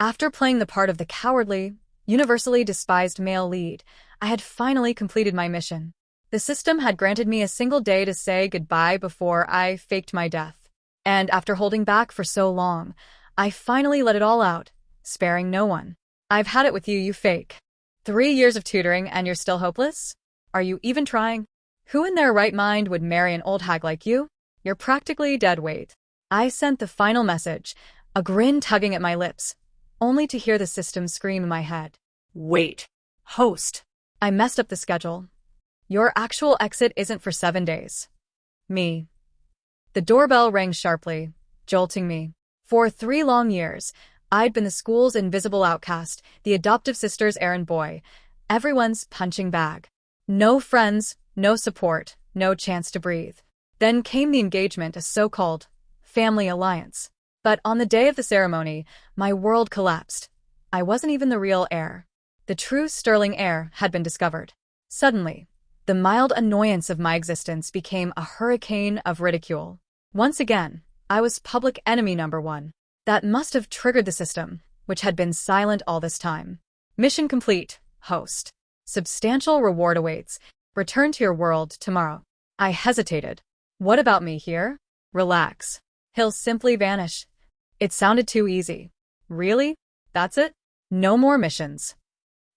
After playing the part of the cowardly, universally despised male lead, I had finally completed my mission. The system had granted me a single day to say goodbye before I faked my death. And after holding back for so long, I finally let it all out, sparing no one. I've had it with you, you fake. 3 years of tutoring and you're still hopeless? Are you even trying? Who in their right mind would marry an old hag like you? You're practically dead weight. I sent the final message, a grin tugging at my lips, only to hear the system scream in my head. Wait. Host. I messed up the schedule. Your actual exit isn't for 7 days. Me. The doorbell rang sharply, jolting me. For 3 long years, I'd been the school's invisible outcast, the adoptive sister's errand boy, everyone's punching bag. No friends, no support, no chance to breathe. Then came the engagement, a so-called family alliance. But on the day of the ceremony, my world collapsed. I wasn't even the real heir. The true sterling heir had been discovered. Suddenly, the mild annoyance of my existence became a hurricane of ridicule. Once again, I was public enemy number 1. That must have triggered the system, which had been silent all this time. Mission complete, host. Substantial reward awaits. Return to your world tomorrow. I hesitated. What about me here? Relax. He'll simply vanish. It sounded too easy. Really? That's it? No more missions.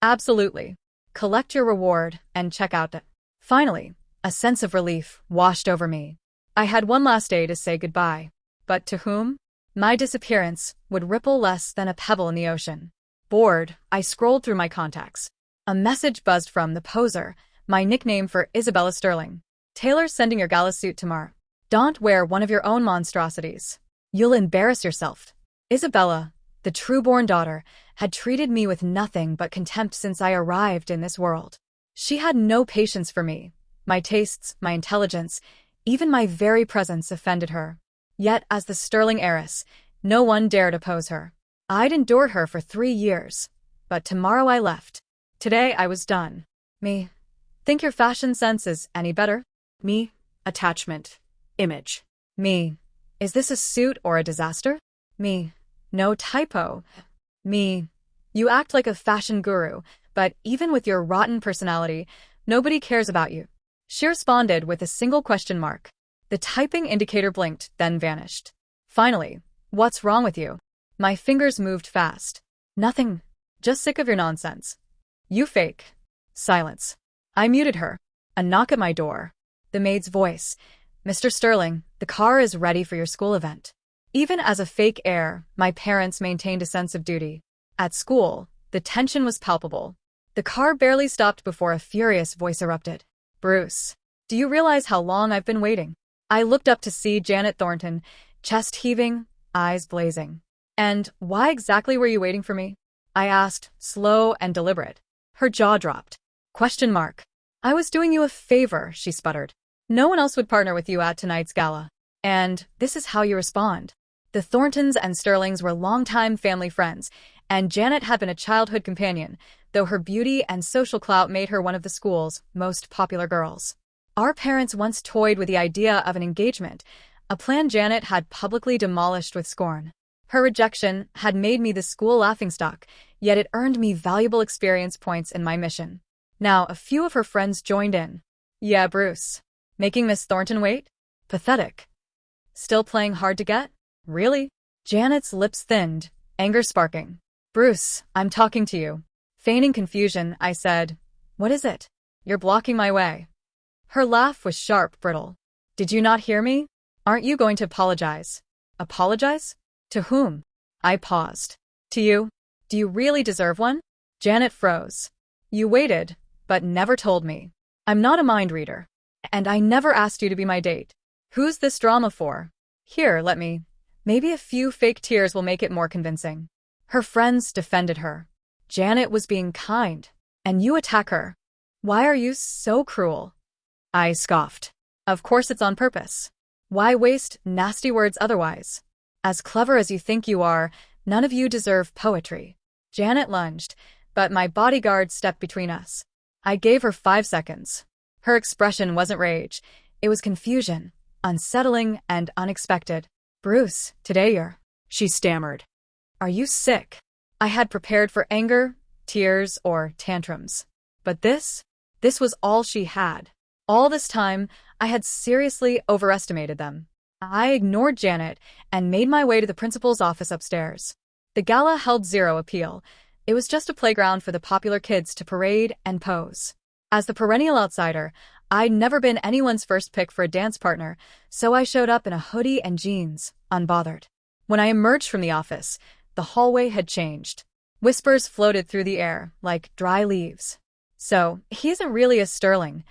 Absolutely. Collect your reward and check out. Finally, a sense of relief washed over me. I had one last day to say goodbye. But to whom? My disappearance would ripple less than a pebble in the ocean. Bored, I scrolled through my contacts. A message buzzed from the poser, my nickname for Isabella Sterling. Taylor's sending your gala suit tomorrow. Don't wear one of your own monstrosities. You'll embarrass yourself. Isabella, the true-born daughter, had treated me with nothing but contempt since I arrived in this world. She had no patience for me. My tastes, my intelligence, even my very presence offended her. Yet, as the sterling heiress, no one dared oppose her. I'd endured her for 3 years. But tomorrow I left. Today I was done. Me. Think your fashion sense is any better? Me. Attachment. Image. Me. Is this a suit or a disaster? Me. No typo. Me. You act like a fashion guru, but even with your rotten personality, nobody cares about you. She responded with a single question mark. The typing indicator blinked, then vanished. Finally, what's wrong with you? My fingers moved fast. Nothing. Just sick of your nonsense. You fake. Silence. I muted her. A knock at my door. The maid's voice. Mr. Sterling, the car is ready for your school event. Even as a fake heir, my parents maintained a sense of duty. At school, the tension was palpable. The car barely stopped before a furious voice erupted. Bruce, do you realize how long I've been waiting? I looked up to see Janet Thornton, chest heaving, eyes blazing. And why exactly were you waiting for me? I asked, slow and deliberate. Her jaw dropped. Question mark. I was doing you a favor, she sputtered. No one else would partner with you at tonight's gala. And this is how you respond. The Thorntons and Sterlings were longtime family friends, and Janet had been a childhood companion, though her beauty and social clout made her one of the school's most popular girls. Our parents once toyed with the idea of an engagement, a plan Janet had publicly demolished with scorn. Her rejection had made me the school laughingstock, yet it earned me valuable experience points in my mission. Now, a few of her friends joined in. Yeah, Bruce. Making Miss Thornton wait? Pathetic. Still playing hard to get? Really? Janet's lips thinned, anger sparking. Bruce, I'm talking to you. Feigning confusion, I said, What is it? You're blocking my way. Her laugh was sharp, brittle. Did you not hear me? Aren't you going to apologize? Apologize? To whom? I paused. To you? Do you really deserve one? Janet froze. You waited, but never told me. I'm not a mind reader. And I never asked you to be my date. Who's this drama for? Here, let me. Maybe a few fake tears will make it more convincing. Her friends defended her. Janet was being kind, and you attack her. Why are you so cruel? I scoffed. Of course it's on purpose. Why waste nasty words otherwise? As clever as you think you are, none of you deserve poetry. Janet lunged, but my bodyguard stepped between us. I gave her 5 seconds. Her expression wasn't rage. It was confusion, unsettling and unexpected. Bruce, today you're... She stammered. Are you sick? I had prepared for anger, tears, or tantrums. But this was all she had. All this time, I had seriously overestimated them. I ignored Janet and made my way to the principal's office upstairs. The gala held zero appeal. It was just a playground for the popular kids to parade and pose. As the perennial outsider, I'd never been anyone's first pick for a dance partner, so I showed up in a hoodie and jeans, unbothered. When I emerged from the office, the hallway had changed. Whispers floated through the air, like dry leaves. So, he isn't really a Sterling.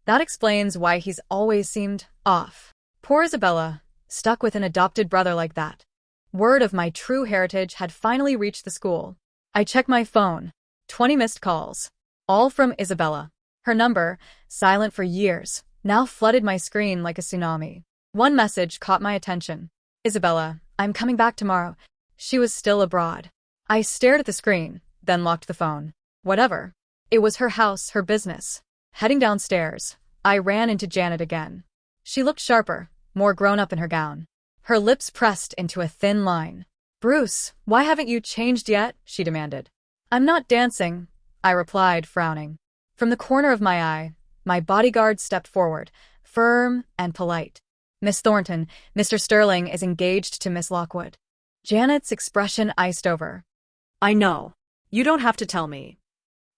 That explains why he's always seemed off. Poor Isabella, stuck with an adopted brother like that. Word of my true heritage had finally reached the school. I checked my phone. 20 missed calls. All from Isabella. Her number, silent for years, now flooded my screen like a tsunami. One message caught my attention. Isabella, I'm coming back tomorrow. She was still abroad. I stared at the screen, then locked the phone. Whatever. It was her house, her business. Heading downstairs, I ran into Janet again. She looked sharper, more grown up in her gown. Her lips pressed into a thin line. Bruce, why haven't you changed yet? She demanded. I'm not dancing, I replied, frowning. From the corner of my eye, my bodyguard stepped forward, firm and polite. Miss Thornton, Mr. Sterling is engaged to Miss Lockwood. Janet's expression iced over. I know. You don't have to tell me.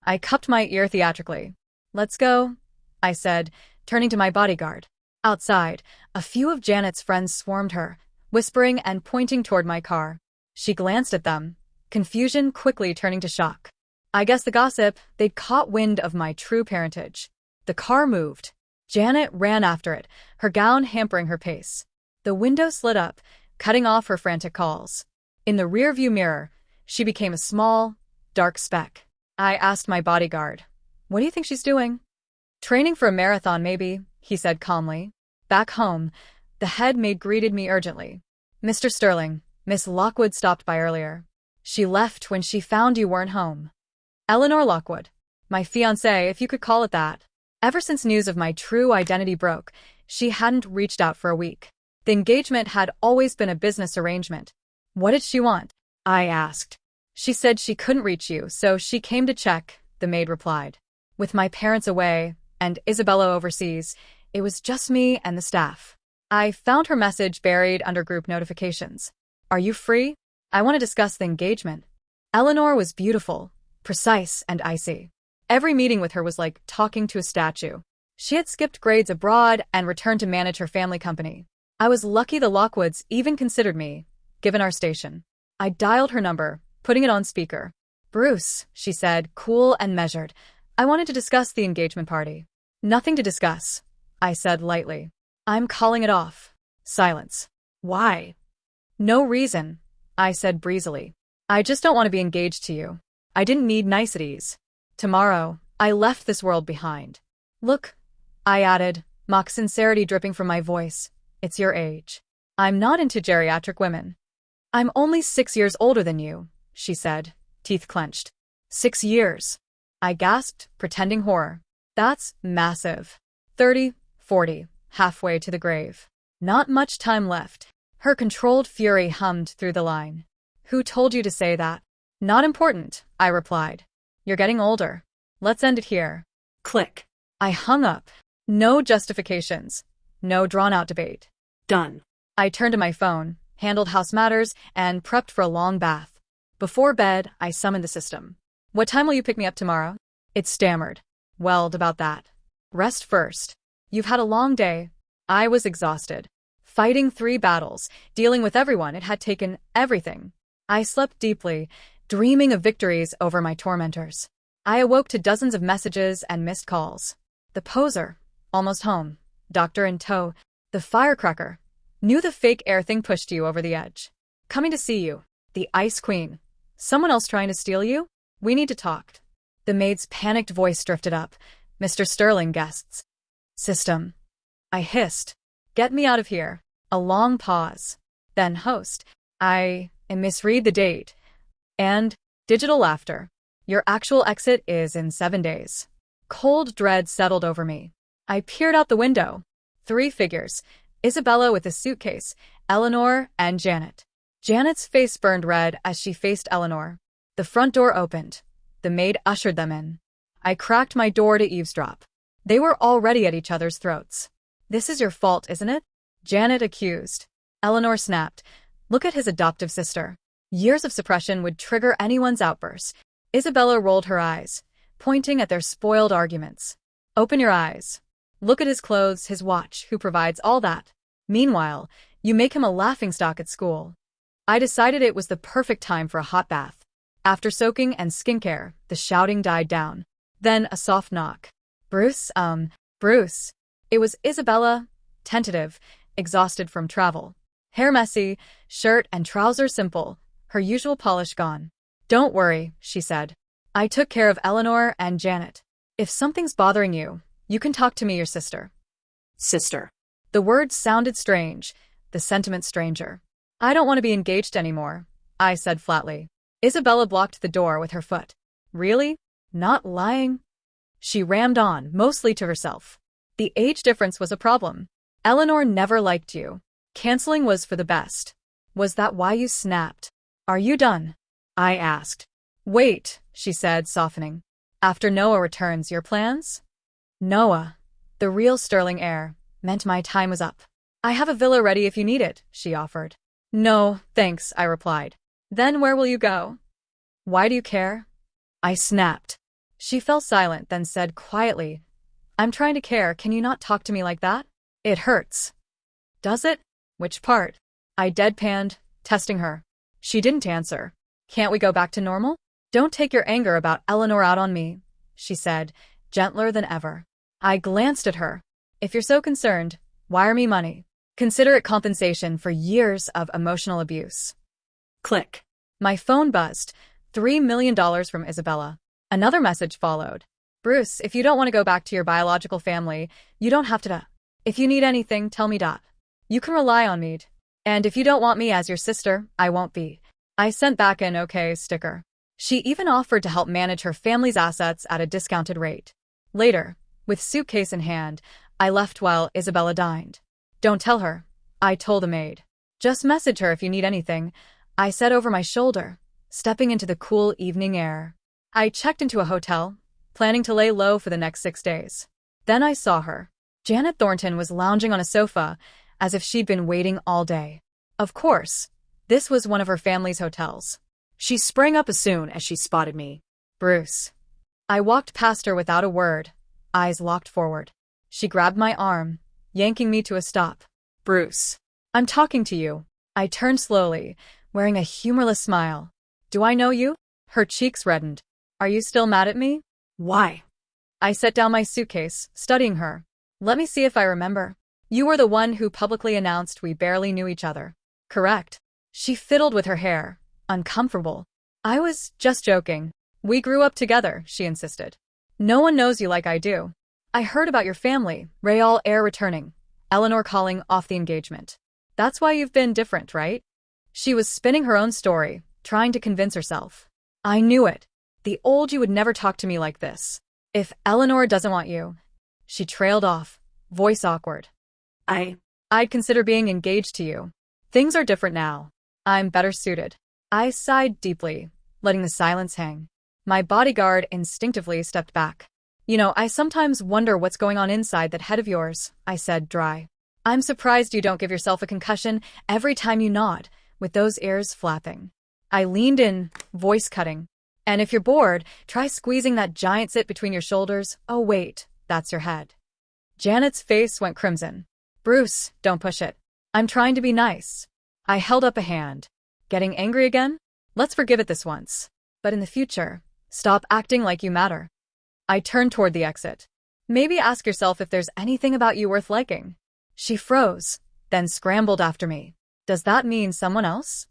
I cupped my ear theatrically. Let's go, I said, turning to my bodyguard. Outside, a few of Janet's friends swarmed her, whispering and pointing toward my car. She glanced at them, confusion quickly turning to shock. I guess the gossip, they'd caught wind of my true parentage. The car moved. Janet ran after it, her gown hampering her pace. The window slid up, cutting off her frantic calls. In the rearview mirror, she became a small, dark speck. I asked my bodyguard, what do you think she's doing? Training for a marathon, maybe, he said calmly. Back home, the head maid greeted me urgently. Mr. Sterling, Miss Lockwood stopped by earlier. She left when she found you weren't home. Eleanor Lockwood. My fiancée, if you could call it that. Ever since news of my true identity broke, she hadn't reached out for a week. The engagement had always been a business arrangement. What did she want? I asked. She said she couldn't reach you, so she came to check, the maid replied. With my parents away, and Isabella overseas, it was just me and the staff. I found her message buried under group notifications. Are you free? I want to discuss the engagement. Eleanor was beautiful, precise and icy. Every meeting with her was like talking to a statue. She had skipped grades abroad and returned to manage her family company. I was lucky the Lockwoods even considered me, given our station. I dialed her number, putting it on speaker. Bruce, she said, cool and measured. I wanted to discuss the engagement party. Nothing to discuss, I said lightly. I'm calling it off. Silence. Why? No reason, I said breezily. I just don't want to be engaged to you. I didn't need niceties. Tomorrow, I left this world behind. Look, I added, mock sincerity dripping from my voice. It's your age. I'm not into geriatric women. I'm only 6 years older than you, she said, teeth clenched. 6 years. I gasped, pretending horror. That's massive. 30, 40, halfway to the grave. Not much time left. Her controlled fury hummed through the line. Who told you to say that? Not important, I replied. You're getting older. Let's end it here. Click. I hung up. No justifications. No drawn-out debate. Done. I turned to my phone, handled house matters, and prepped for a long bath. Before bed, I summoned the system. What time will you pick me up tomorrow? It stammered. Well, about that. Rest first. You've had a long day. I was exhausted. Fighting 3 battles, dealing with everyone, it had taken everything. I slept deeply, dreaming of victories over my tormentors. I awoke to dozens of messages and missed calls. The poser. Almost home. Doctor in tow. The firecracker. Knew the fake air thing pushed you over the edge. Coming to see you. The ice queen. Someone else trying to steal you? We need to talk. The maid's panicked voice drifted up. Mr. Sterling, guests. System. I hissed. Get me out of here. A long pause. Then host. I misread the date. And digital laughter. Your actual exit is in 7 days. Cold dread settled over me. I peered out the window. 3 figures. Isabella with a suitcase, Eleanor, and Janet. Janet's face burned red as she faced Eleanor. The front door opened. The maid ushered them in. I cracked my door to eavesdrop. They were already at each other's throats. "This is your fault, isn't it?" Janet accused. Eleanor snapped. "Look at his adoptive sister." Years of suppression would trigger anyone's outburst. Isabella rolled her eyes, pointing at their spoiled arguments. "Open your eyes. Look at his clothes, his watch, who provides all that. Meanwhile, you make him a laughingstock at school." I decided it was the perfect time for a hot bath. After soaking and skincare, the shouting died down. Then a soft knock. Bruce. It was Isabella, tentative, exhausted from travel. Hair messy, shirt and trousers simple, her usual polish gone. "Don't worry," she said. "I took care of Eleanor and Janet. If something's bothering you, you can talk to me, your sister." Sister. The words sounded strange, the sentiment stranger. "I don't want to be engaged anymore," I said flatly. Isabella blocked the door with her foot. "Really? Not lying?" She rammed on, mostly to herself. "The age difference was a problem. Eleanor never liked you. Canceling was for the best. Was that why you snapped?" "Are you done?" I asked. "Wait," she said, softening. "After Noah returns, your plans?" Noah, the real sterling heir, meant my time was up. "I have a villa ready if you need it," she offered. "No, thanks," I replied. "Then where will you go?" "Why do you care?" I snapped. She fell silent, then said quietly, "I'm trying to care, can you not talk to me like that? It hurts." "Does it? Which part?" I deadpanned, testing her. She didn't answer. "Can't we go back to normal?" "Don't take your anger about Eleanor out on me," she said, gentler than ever. I glanced at her. "If you're so concerned, wire me money. Consider it compensation for years of emotional abuse." Click. My phone buzzed. $3 million from Isabella. Another message followed. "Bruce, if you don't want to go back to your biological family, you don't have to. If you need anything, tell me. You can rely on me. And if you don't want me as your sister, I won't be." I sent back an okay sticker. She even offered to help manage her family's assets at a discounted rate. Later, with suitcase in hand, I left while Isabella dined. "Don't tell her," I told the maid. "Just message her if you need anything," I said over my shoulder, stepping into the cool evening air. I checked into a hotel, planning to lay low for the next 6 days. Then I saw her. Janet Thornton was lounging on a sofa, as if she'd been waiting all day. Of course, this was one of her family's hotels. She sprang up as soon as she spotted me. "Bruce." I walked past her without a word, eyes locked forward. She grabbed my arm, yanking me to a stop. "Bruce." "I'm talking to you." I turned slowly, wearing a humorless smile. "Do I know you?" Her cheeks reddened. "Are you still mad at me?" "Why?" I set down my suitcase, studying her. "Let me see if I remember. You were the one who publicly announced we barely knew each other. Correct?" She fiddled with her hair, uncomfortable. "I was just joking. We grew up together," she insisted. "No one knows you like I do. I heard about your family, Real heir returning, Eleanor calling off the engagement. That's why you've been different, right?" She was spinning her own story, trying to convince herself. I knew it. The old you would never talk to me like this. "If Eleanor doesn't want you." She trailed off, voice awkward. I'd consider being engaged to you. Things are different now. I'm better suited." I sighed deeply, letting the silence hang. My bodyguard instinctively stepped back. I sometimes wonder what's going on inside that head of yours," I said, dry. "I'm surprised you don't give yourself a concussion every time you nod, with those ears flapping." I leaned in, voice cutting. "And if you're bored, try squeezing that giant zit between your shoulders. Oh wait, that's your head." Janet's face went crimson. "Bruce, don't push it. I'm trying to be nice." I held up a hand. "Getting angry again? Let's forgive it this once. But in the future, stop acting like you matter." I turned toward the exit. "Maybe ask yourself if there's anything about you worth liking." She froze, then scrambled after me. "Does that mean someone else?"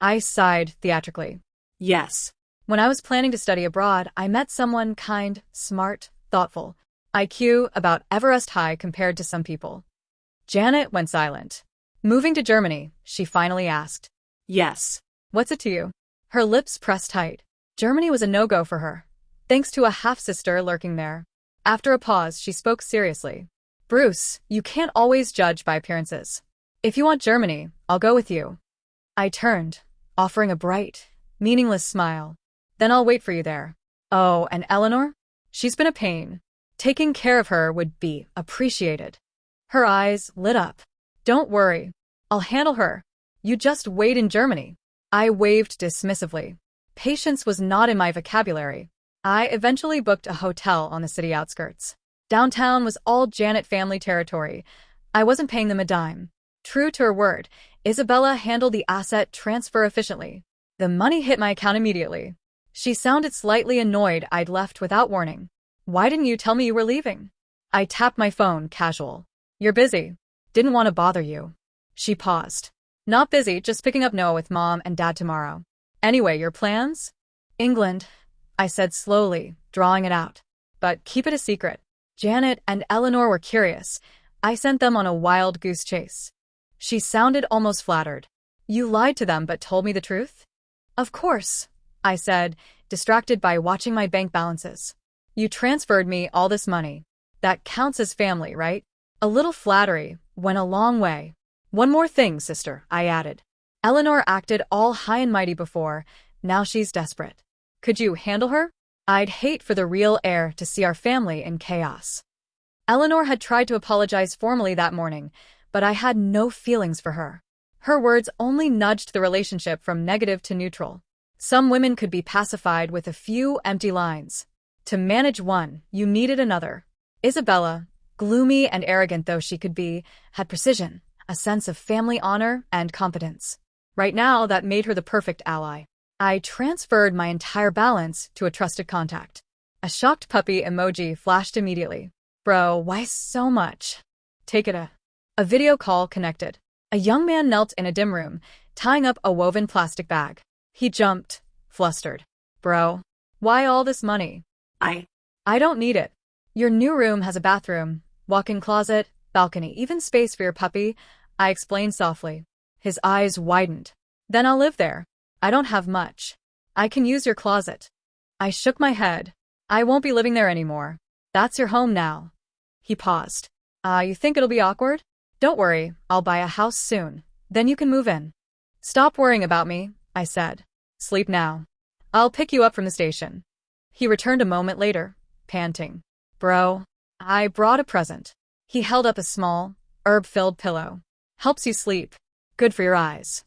I sighed theatrically. "Yes. When I was planning to study abroad, I met someone kind, smart, thoughtful. IQ about Everest high compared to some people." Janet went silent. "Moving to Germany?" she finally asked. "Yes." "What's it to you?" Her lips pressed tight. Germany was a no-go for her, thanks to a half-sister lurking there. After a pause, she spoke seriously. "Bruce, you can't always judge by appearances. If you want Germany, I'll go with you." I turned, offering a bright, meaningless smile. Then I'll wait for you there. Oh, and Eleanor? She's been a pain. Taking care of her would be appreciated. Her eyes lit up. Don't worry. I'll handle her. You just wait in Germany. I waved dismissively. Patience was not in my vocabulary. I eventually booked a hotel on the city outskirts. Downtown was all Janet family territory. I wasn't paying them a dime. True to her word, Isabella handled the asset transfer efficiently. The money hit my account immediately. She sounded slightly annoyed I'd left without warning. Why didn't you tell me you were leaving? I tapped my phone, casual. You're busy. Didn't want to bother you. She paused. Not busy, just picking up Noah with Mom and Dad tomorrow. Anyway, your plans? England, I said slowly, drawing it out. But keep it a secret. Janet and Eleanor were curious. I sent them on a wild goose chase. She sounded almost flattered. You lied to them but told me the truth? Of course, I said, distracted by watching my bank balances. You transferred me all this money. That counts as family, right? A little flattery went a long way. One more thing, sister, I added. Eleanor acted all high and mighty before. Now she's desperate. Could you handle her? I'd hate for the real heir to see our family in chaos. Eleanor had tried to apologize formally that morning, but I had no feelings for her. Her words only nudged the relationship from negative to neutral. Some women could be pacified with a few empty lines. To manage one, you needed another. Isabella, gloomy and arrogant though she could be, had precision, a sense of family honor and competence. Right now, that made her the perfect ally. I transferred my entire balance to a trusted contact. A shocked puppy emoji flashed immediately. Bro, why so much? Take it a video call connected. A young man knelt in a dim room, tying up a woven plastic bag. He jumped, flustered. Bro, why all this money? I don't need it. Your new room has a bathroom, walk-in closet, balcony, even space for your puppy, I explained softly. His eyes widened. Then I'll live there. I don't have much. I can use your closet. I shook my head. I won't be living there anymore. That's your home now. He paused. You think it'll be awkward? Don't worry, I'll buy a house soon. Then you can move in. Stop worrying about me, I said. Sleep now. I'll pick you up from the station. He returned a moment later, panting. Bro, I brought a present. He held up a small, herb-filled pillow. Helps you sleep. Good for your eyes.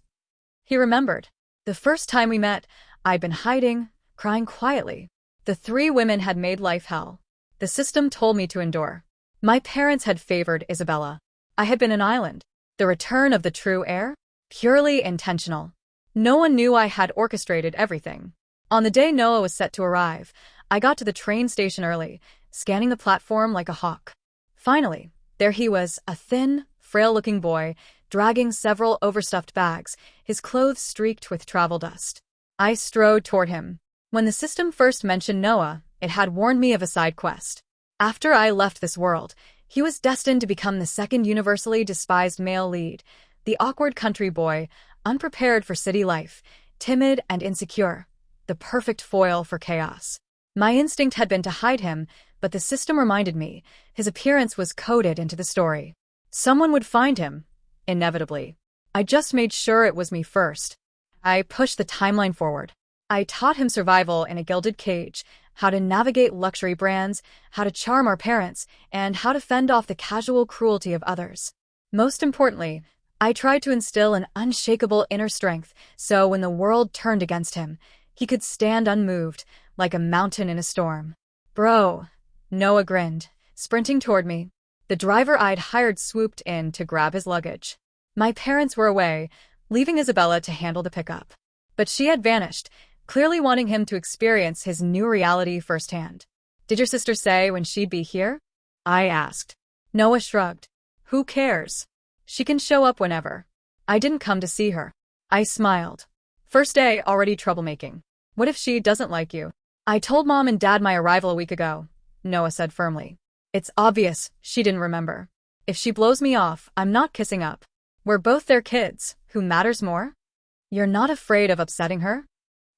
He remembered. The first time we met, I'd been hiding, crying quietly. The three women had made life hell. The system told me to endure. My parents had favored Isabella. I had been an island. The return of the true heir? Purely intentional. No one knew I had orchestrated everything. On the day Noah was set to arrive, I got to the train station early, scanning the platform like a hawk. Finally, there he was, a thin, frail-looking boy, dragging several overstuffed bags, his clothes streaked with travel dust. I strode toward him. When the system first mentioned Noah, it had warned me of a side quest. After I left this world, he was destined to become the second universally despised male lead, the awkward country boy, unprepared for city life, timid and insecure, the perfect foil for chaos. My instinct had been to hide him, but the system reminded me, his appearance was coded into the story. Someone would find him, inevitably. I just made sure it was me first. I pushed the timeline forward. I taught him survival in a gilded cage, how to navigate luxury brands, how to charm our parents, and how to fend off the casual cruelty of others. Most importantly, I tried to instill an unshakable inner strength, so when the world turned against him, he could stand unmoved, like a mountain in a storm. Bro, Noah grinned, sprinting toward me. The driver I'd hired swooped in to grab his luggage. My parents were away, leaving Isabella to handle the pickup. But she had vanished, clearly wanting him to experience his new reality firsthand. Did your sister say when she'd be here? I asked. Noah shrugged. Who cares? She can show up whenever. I didn't come to see her. I smiled. First day, already troublemaking. What if she doesn't like you? I told Mom and Dad my arrival a week ago, Noah said firmly. It's obvious she didn't remember. If she blows me off, I'm not kissing up. We're both their kids. Who matters more? You're not afraid of upsetting her?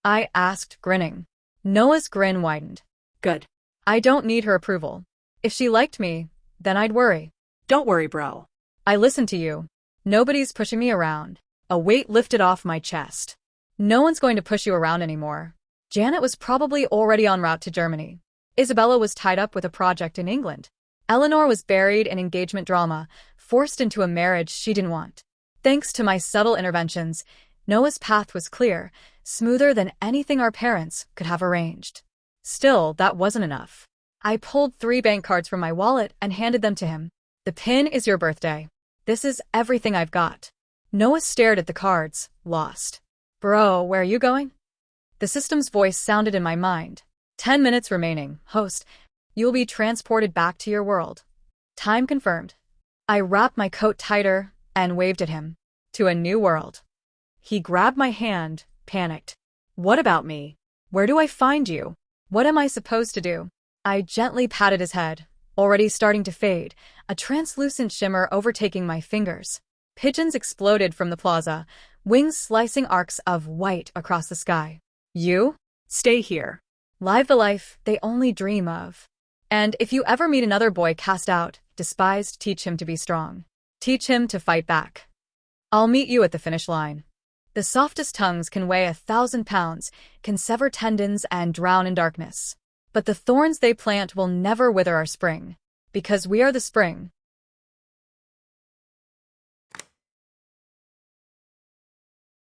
I asked, grinning. Noah's grin widened. Good. I don't need her approval. If she liked me, then I'd worry. Don't worry, bro. I listened to you. Nobody's pushing me around. A weight lifted off my chest. No one's going to push you around anymore. Janet was probably already en route to Germany. Isabella was tied up with a project in England. Eleanor was buried in engagement drama, forced into a marriage she didn't want. Thanks to my subtle interventions, Noah's path was clear, smoother than anything our parents could have arranged. Still, that wasn't enough. I pulled 3 bank cards from my wallet and handed them to him. The pin is your birthday. This is everything I've got. Noah stared at the cards, lost. Bro, where are you going? The system's voice sounded in my mind. 10 minutes remaining, host. You'll be transported back to your world. Time confirmed. I wrapped my coat tighter and waved at him. To a new world. He grabbed my hand, panicked. What about me? Where do I find you? What am I supposed to do? I gently patted his head, already starting to fade, a translucent shimmer overtaking my fingers. Pigeons exploded from the plaza, wings slicing arcs of white across the sky. You? Stay here. Live the life they only dream of. And if you ever meet another boy cast out, despised, teach him to be strong. Teach him to fight back. I'll meet you at the finish line. The softest tongues can weigh 1,000 pounds, can sever tendons and drown in darkness. But the thorns they plant will never wither our spring. Because we are the spring,